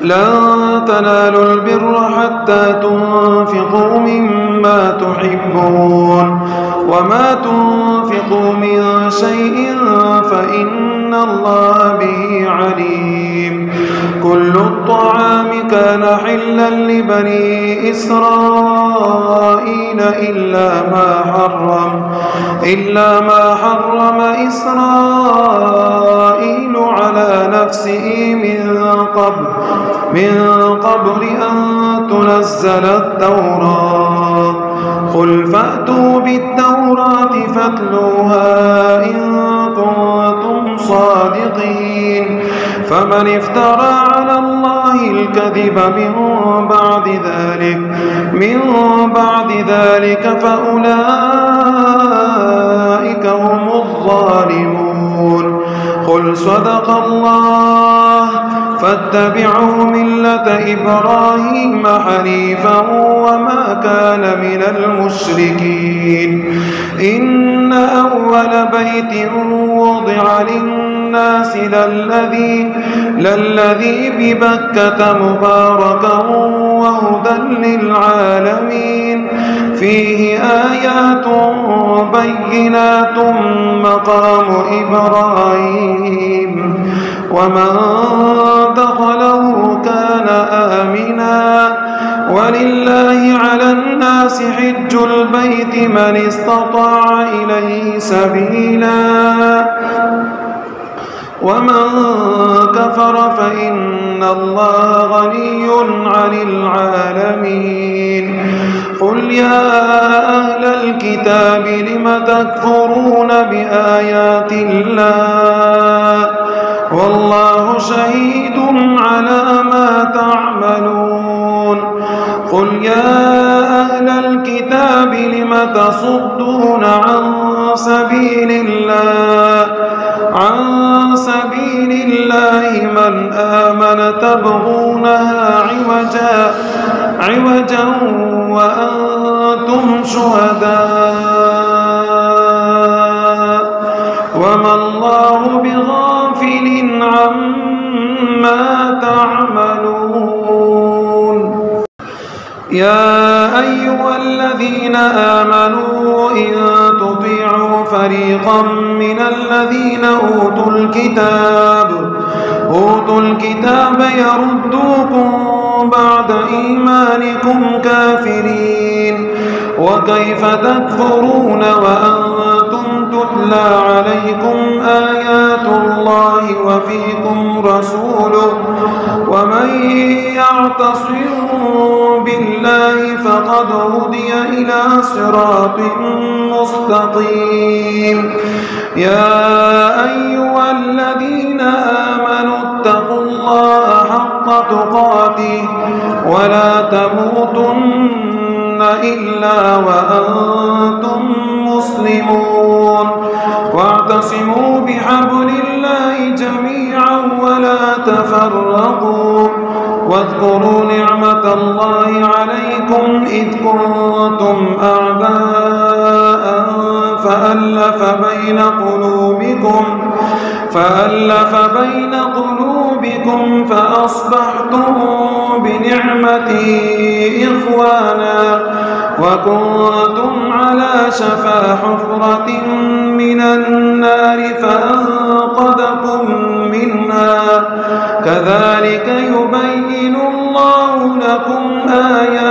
لن تنالوا البر حتى تنفقوا مما تحبون وما تنفقوا من شيء فإن الله به عليم. كل الطعام كان حلا لبني إسرائيل إلا ما حرم إسرائيل على نفسه من قبل أن تنزل التوراة. قل فأتوا بالتوراة فاتلوها إن كنتم صادقين. فمن افترى على الله الكذب من بعد ذلك فأولئك هم الظالمون. قل صدق الله فاتبعوا ملة إبراهيم حنيفا وما كان من المشركين. إن أول بيت وضع للناس للذي ببكة مباركا وهدى للعالمين فيه آيات بينات مقام إبراهيم ومن دخله كان آمنا ولله على الناس حج البيت من استطاع إليه سبيلا ومن كفر فإن الله غني عن العالمين. قل يا أهل الكتاب لم تكفرون بآيات الله والله شهيد على ما تعملون. قل يا أهل الكتاب لم تصدون عن سبيل الله من آمن تبغونها عوجا وأنتم شهداء وما الله بغافل عما تعملون. يا أيها الذين آمنوا إن تطيعوا فريقا من الذين أوتوا الكتاب يردوكم بعد إيمانكم كافرين. وكيف تكفرون وأنتم تتلى عليكم آيات الله وفيكم رسوله ومن يعتصم بالله فقد هدي إلى صراط مستقيم. يا أيها الذين آمنوا اتقوا الله حق تقاته ولا تموتن إلا وأنتم مسلمون. واعتصموا بحبل الله جميعا ولا تفرقوا. واذكروا نعمة الله عليكم إذ كنتم أعداء فألف بين قلوبكم فأصبحتم بنعمته إخوانا وكنتم على شفا حفرة من النار فأنقذكم منها. كذلك يبين الله لكم آياته